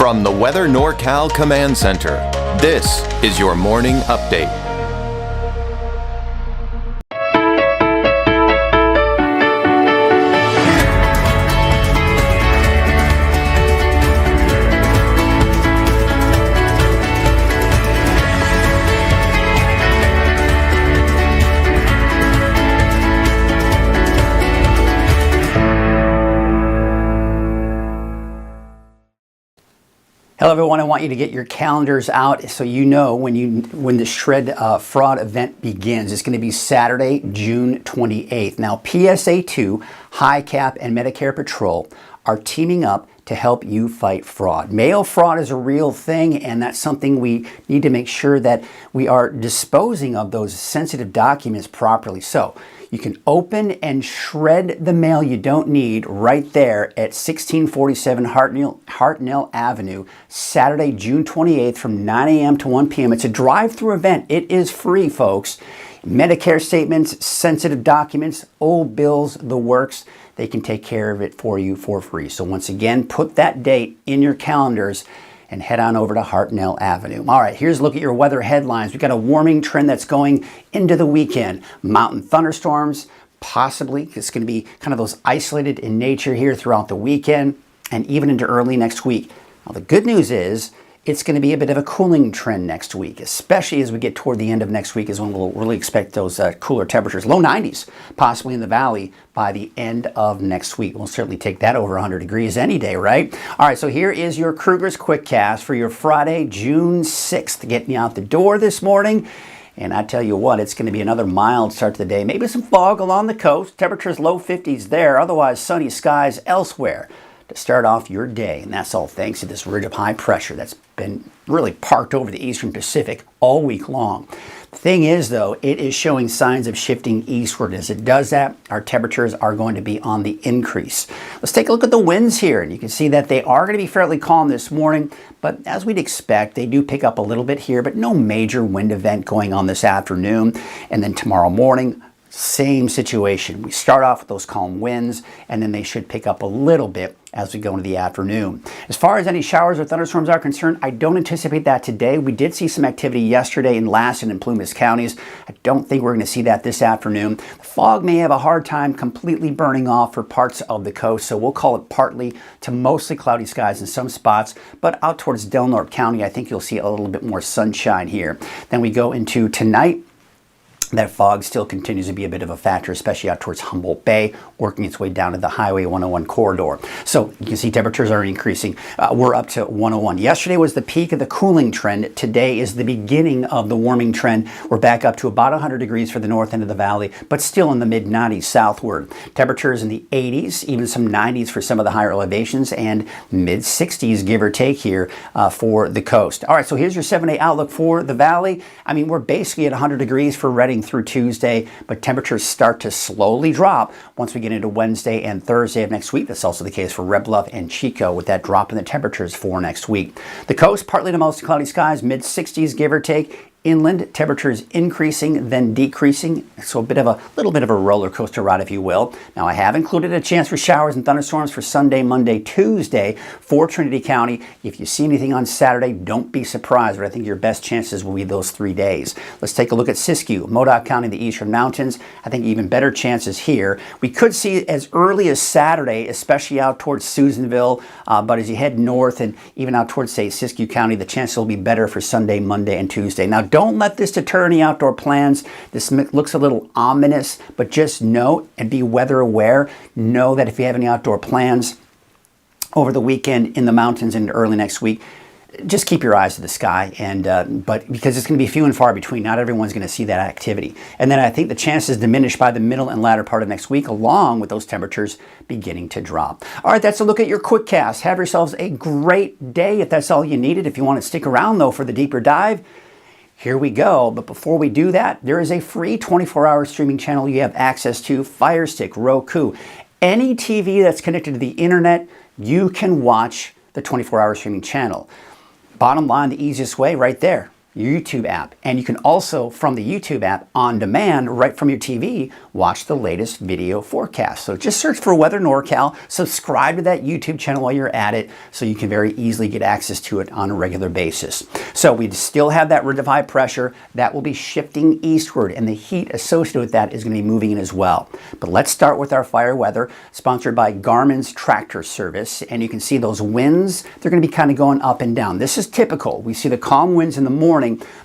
From the Weather NorCal Command Center, this is your morning update. Hello everyone, I want you to get your calendars out so you know when the shred fraud event begins. It's going to be Saturday, June 28th. Now PSA 2, High Cap, and Medicare Patrol are teaming up to help you fight fraud. Mail fraud is a real thing, and that's something we need to make sure that we are disposing of those sensitive documents properly. So you can open and shred the mail you don't need right there at 1647 Hartnell Avenue, Saturday, June 28th from 9 a.m. to 1 p.m. It's a drive-through event. It is free, folks. Medicare statements, sensitive documents, old bills, the works. They can take care of it for you for free. So once again, put that date in your calendars and head on over to Hartnell Avenue. All right, here's a look at your weather headlines. We've got a warming trend that's going into the weekend. Mountain thunderstorms, possibly. It's going to be kind of those isolated in nature here throughout the weekend and even into early next week. Now, the good news is it's going to be a bit of a cooling trend next week, especially as we get toward the end of next week is when we'll really expect those cooler temperatures, low 90s, possibly in the valley by the end of next week. We'll certainly take that over 100 degrees any day, right? All right, so here is your Krueger's Quickcast for your Friday, June 6th, getting you out the door this morning. And I tell you what, it's going to be another mild start to the day. Maybe some fog along the coast, temperatures low 50s there, otherwise sunny skies elsewhere to start off your day. And that's all thanks to this ridge of high pressure that's been really parked over the eastern Pacific all week long. The thing is, though, it is showing signs of shifting eastward. As it does that, our temperatures are going to be on the increase. Let's take a look at the winds here, and you can see that they are going to be fairly calm this morning, but as we'd expect, they do pick up a little bit here, but no major wind event going on this afternoon. And then tomorrow morning, same situation. We start off with those calm winds, and then they should pick up a little bit as we go into the afternoon. As far as any showers or thunderstorms are concerned, I don't anticipate that today. We did see some activity yesterday in Lassen and Plumas counties. I don't think we're going to see that this afternoon. The fog may have a hard time completely burning off for parts of the coast, so we'll call it partly to mostly cloudy skies in some spots, but out towards Del Norte County, I think you'll see a little bit more sunshine here. Then we go into tonight. That fog still continues to be a bit of a factor, especially out towards Humboldt Bay, working its way down to the Highway 101 corridor. So you can see temperatures are increasing. We're up to 101. Yesterday was the peak of the cooling trend. Today is the beginning of the warming trend. We're back up to about 100 degrees for the north end of the valley, but still in the mid-90s southward. Temperatures in the 80s, even some 90s for some of the higher elevations, and mid-60s, give or take here for the coast. All right, so here's your 7-day outlook for the valley. I mean, we're basically at 100 degrees for Redding through Tuesday, but temperatures start to slowly drop once we get into Wednesday and Thursday of next week. That's also the case for Red Bluff and Chico with that drop in the temperatures for next week. The coast, partly to mostly cloudy skies, mid-60s, give or take. Inland, temperatures increasing, then decreasing. So a little bit of a roller coaster ride, if you will. Now, I have included a chance for showers and thunderstorms for Sunday, Monday, Tuesday for Trinity County. If you see anything on Saturday, don't be surprised, but I think your best chances will be those 3 days. Let's take a look at Siskiyou, Modoc County, the eastern mountains. I think even better chances here. We could see as early as Saturday, especially out towards Susanville, but as you head north and even out towards, say, Siskiyou County, the chances will be better for Sunday, Monday, and Tuesday. Now, don't let this deter any outdoor plans. This looks a little ominous, but just know and be weather aware. Know that if you have any outdoor plans over the weekend in the mountains and early next week, just keep your eyes to the sky, but because it's going to be few and far between, not everyone's going to see that activity. And then I think the chances diminish by the middle and latter part of next week, along with those temperatures beginning to drop. All right, that's a look at your quick cast. Have yourselves a great day if that's all you needed. If you want to stick around, though, for the deeper dive, here we go. But before we do that, there is a free 24-hour streaming channel you have access to, Fire Stick, Roku. Any TV that's connected to the internet, you can watch the 24-hour streaming channel. Bottom line, the easiest way right there. your YouTube app. And you can also, from the YouTube app, on demand, right from your TV, watch the latest video forecast. So just search for Weather NorCal, subscribe to that YouTube channel while you're at it, so you can very easily get access to it on a regular basis. So we still have that ridge of high pressure that will be shifting eastward, and the heat associated with that is going to be moving in as well. But let's start with our fire weather, sponsored by Garmin's Tractor Service. And you can see those winds, they're going to be kind of going up and down. This is typical. We see the calm winds in the morning.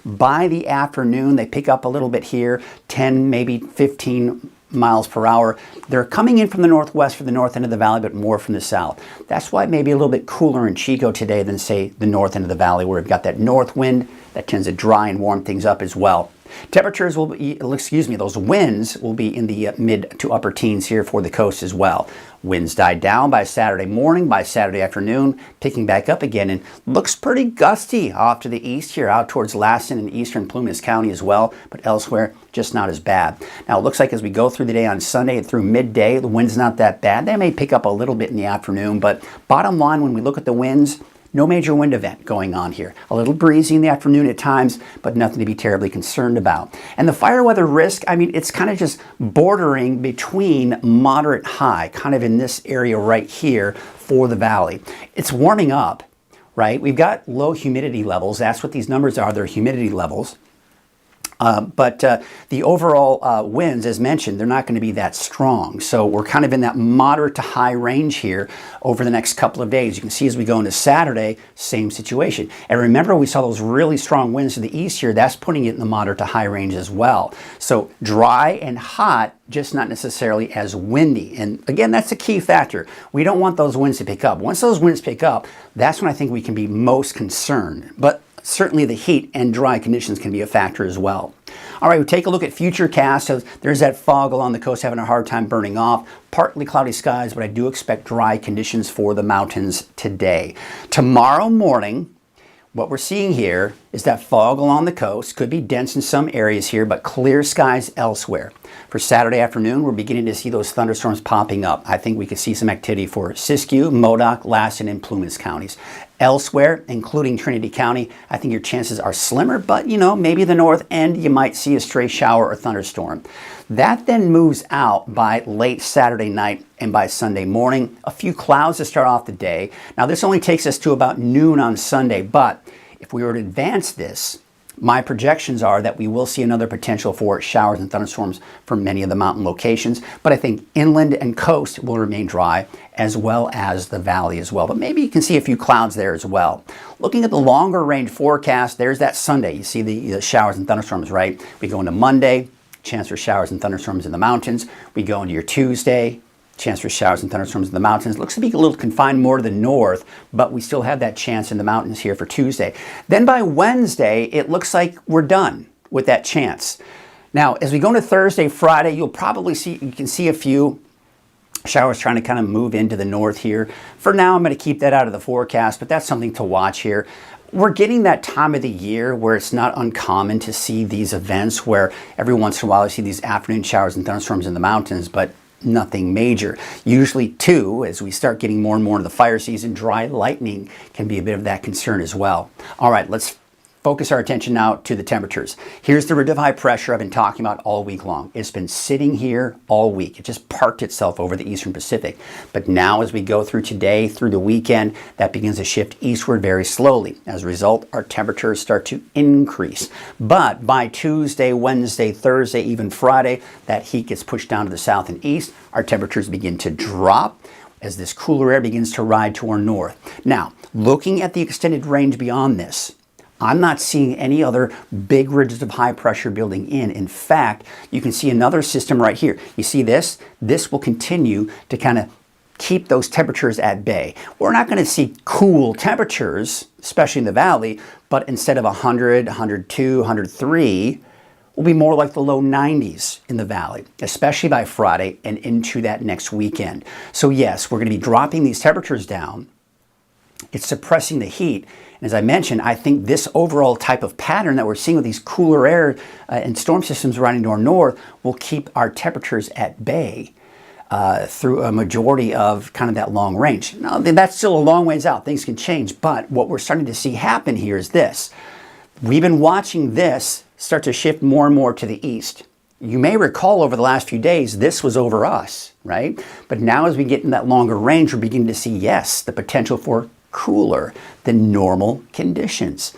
By the afternoon, they pick up a little bit here, 10, maybe 15 miles per hour. They're coming in from the northwest for the north end of the valley, but more from the south. That's why it may be a little bit cooler in Chico today than, say, the north end of the valley, where we've got that north wind that tends to dry and warm things up as well. Temperatures will be, those winds will be in the mid to upper teens here for the coast as well. Winds died down by Saturday morning, by Saturday afternoon, picking back up again, and looks pretty gusty off to the east here, out towards Lassen and eastern Plumas County as well, but elsewhere, just not as bad. Now, it looks like as we go through the day on Sunday and through midday, the wind's not that bad. They may pick up a little bit in the afternoon, but bottom line, when we look at the winds, no major wind event going on here. A little breezy in the afternoon at times, but nothing to be terribly concerned about. And the fire weather risk, I mean, it's kind of just bordering between moderate high, kind of in this area right here for the valley. It's warming up, right? We've got low humidity levels. That's what these numbers are. They're humidity levels. But the overall winds, as mentioned, they're not going to be that strong. So we're kind of in that moderate to high range here over the next couple of days. You can see as we go into Saturday, same situation. And remember, we saw those really strong winds to the east here. That's putting it in the moderate to high range as well. So dry and hot, just not necessarily as windy. And again, that's a key factor. We don't want those winds to pick up. Once those winds pick up, that's when I think we can be most concerned. But certainly the heat and dry conditions can be a factor as well. All right, we'll take a look at futurecast. So there's that fog along the coast having a hard time burning off. Partly cloudy skies, but I do expect dry conditions for the mountains today. Tomorrow morning, what we're seeing here is that fog along the coast. Could be dense in some areas here, but clear skies elsewhere. For Saturday afternoon, we're beginning to see those thunderstorms popping up. I think we could see some activity for Siskiyou, Modoc, Lassen, and Plumas counties. Elsewhere, including Trinity County, I think your chances are slimmer, but maybe the north end, you might see a stray shower or thunderstorm. That then moves out by late Saturday night and by Sunday morning. A few clouds to start off the day. Now, this only takes us to about noon on Sunday, but if we were to advance this, my projections are that we will see another potential for showers and thunderstorms for many of the mountain locations, but I think inland and coast will remain dry, as well as the valley as well. But maybe you can see a few clouds there as well. Looking at the longer range forecast, there's that Sunday. You see the showers and thunderstorms, right? We go into Monday, chance for showers and thunderstorms in the mountains. We go into your Tuesday, chance for showers and thunderstorms in the mountains. Looks to be a little confined more to the north, but we still have that chance in the mountains here for Tuesday. Then by Wednesday, it looks like we're done with that chance. Now, as we go into Thursday, Friday, you can see a few showers trying to kind of move into the north here. For now, I'm going to keep that out of the forecast, but that's something to watch here. We're getting that time of the year where it's not uncommon to see these events where every once in a while you see these afternoon showers and thunderstorms in the mountains, but nothing major. Usually too, as we start getting more and more into the fire season, dry lightning can be a bit of that concern as well. All right, let's focus our attention now to the temperatures. Here's the ridge of high pressure I've been talking about all week long. It's been sitting here all week. It just parked itself over the eastern Pacific. But now as we go through today, through the weekend, that begins to shift eastward very slowly. As a result, our temperatures start to increase. But by Tuesday, Wednesday, Thursday, even Friday, that heat gets pushed down to the south and east. Our temperatures begin to drop as this cooler air begins to ride to our north. Now, looking at the extended range beyond this, I'm not seeing any other big ridges of high pressure building in. In fact, you can see another system right here. You see this? This will continue to kind of keep those temperatures at bay. We're not going to see cool temperatures, especially in the valley, but instead of 100, 102, 103, will be more like the low 90s in the valley, especially by Friday and into that next weekend. So yes, we're going to be dropping these temperatures down. It's suppressing the heat. And as I mentioned, I think this overall type of pattern that we're seeing with these cooler air and storm systems riding to our north will keep our temperatures at bay through a majority of kind of that long range. Now, that's still a long ways out. Things can change. But what we're starting to see happen here is this. We've been watching this start to shift more and more to the east. You may recall over the last few days, this was over us, right? But now as we get in that longer range, we're beginning to see, yes, the potential for cooler than normal conditions.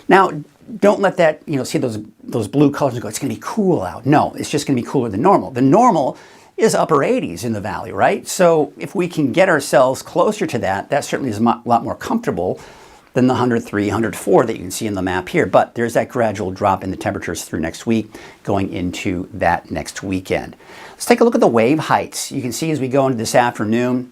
Now, don't let that, see those blue colors and go, it's going to be cool out. No, it's just going to be cooler than normal. The normal is upper 80s in the valley, right? So if we can get ourselves closer to that, that certainly is a lot more comfortable than the 103, 104 that you can see in the map here. But there's that gradual drop in the temperatures through next week going into that next weekend. Let's take a look at the wave heights. You can see as we go into this afternoon,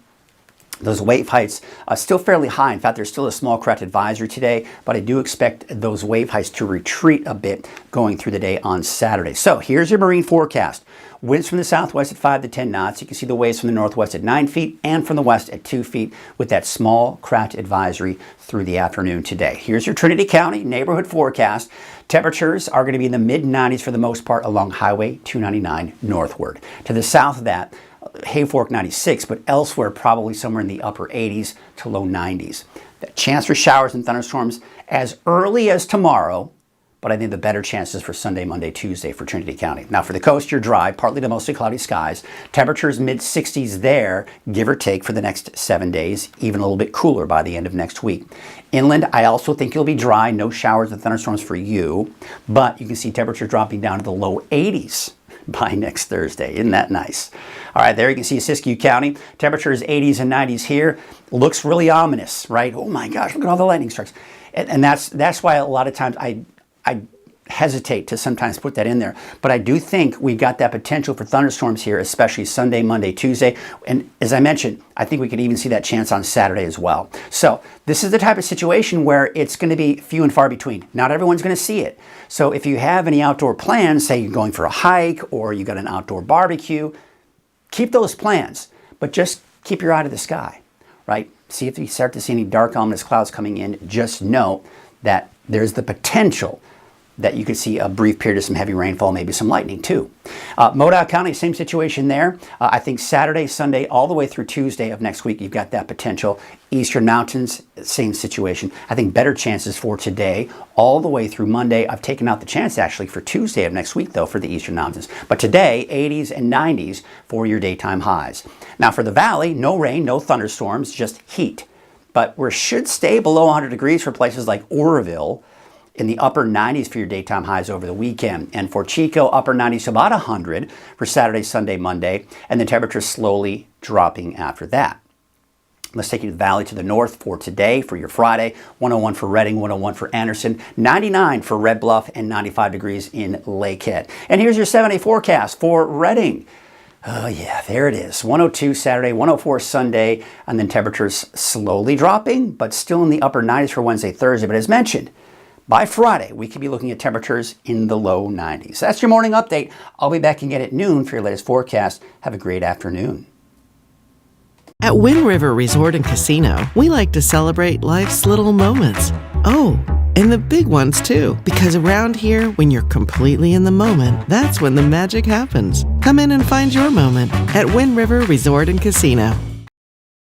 those wave heights are still fairly high. In fact, there's still a small correct advisory today, but I do expect those wave heights to retreat a bit going through the day on Saturday. So here's your marine forecast. Winds from the southwest at 5 to 10 knots. You can see the waves from the northwest at 9 feet and from the west at 2 feet with that small craft advisory through the afternoon today. Here's your Trinity County neighborhood forecast. Temperatures are going to be in the mid-90s for the most part along Highway 299 northward. To the south of that, Hayfork 96, but elsewhere probably somewhere in the upper 80s to low 90s. The chance for showers and thunderstorms as early as tomorrow, but I think the better chances for Sunday, Monday, Tuesday for Trinity County. Now for the coast, you're dry, partly to mostly cloudy skies. Temperatures mid-60s there, give or take for the next 7 days, even a little bit cooler by the end of next week. Inland, I also think you'll be dry, no showers and thunderstorms for you, but you can see temperatures dropping down to the low 80s by next Thursday. Isn't that nice? All right, there you can see Siskiyou County. Temperatures 80s and 90s here. Looks really ominous, right? Oh my gosh, look at all the lightning strikes. And that's why a lot of times I hesitate to sometimes put that in there. But I do think we've got that potential for thunderstorms here, especially Sunday, Monday, Tuesday. And as I mentioned, I think we could even see that chance on Saturday as well. So this is the type of situation where it's going to be few and far between. Not everyone's going to see it. So if you have any outdoor plans, say you're going for a hike or you got an outdoor barbecue, keep those plans, but just keep your eye to the sky, right? See if you start to see any dark ominous clouds coming in. Just know that there's the potential that you could see a brief period of some heavy rainfall, maybe some lightning too. Modoc County, same situation there. I think Saturday, Sunday, all the way through Tuesday of next week, you've got that potential. Eastern Mountains, same situation. I think better chances for today, all the way through Monday. I've taken out the chance actually for Tuesday of next week though for the Eastern Mountains. But today, 80s and 90s for your daytime highs. Now for the valley, no rain, no thunderstorms, just heat. But we should stay below 100 degrees for places like Oroville, in the upper 90s for your daytime highs over the weekend. And for Chico, upper 90s to about 100 for Saturday, Sunday, Monday, and the temperature slowly dropping after that. Let's take you to the valley to the north for today, for your Friday. 101 for Redding, 101 for Anderson, 99 for Red Bluff, and 95 degrees in Lakehead. And here's your 7-day forecast for Redding. Oh yeah, there it is. 102 Saturday, 104 Sunday, and then temperatures slowly dropping, but still in the upper 90s for Wednesday, Thursday. But as mentioned, by Friday, we could be looking at temperatures in the low 90s. That's your morning update. I'll be back again at noon for your latest forecast. Have a great afternoon. At Wind River Resort and Casino, we like to celebrate life's little moments. Oh, and the big ones too. Because around here, when you're completely in the moment, that's when the magic happens. Come in and find your moment at Wind River Resort and Casino.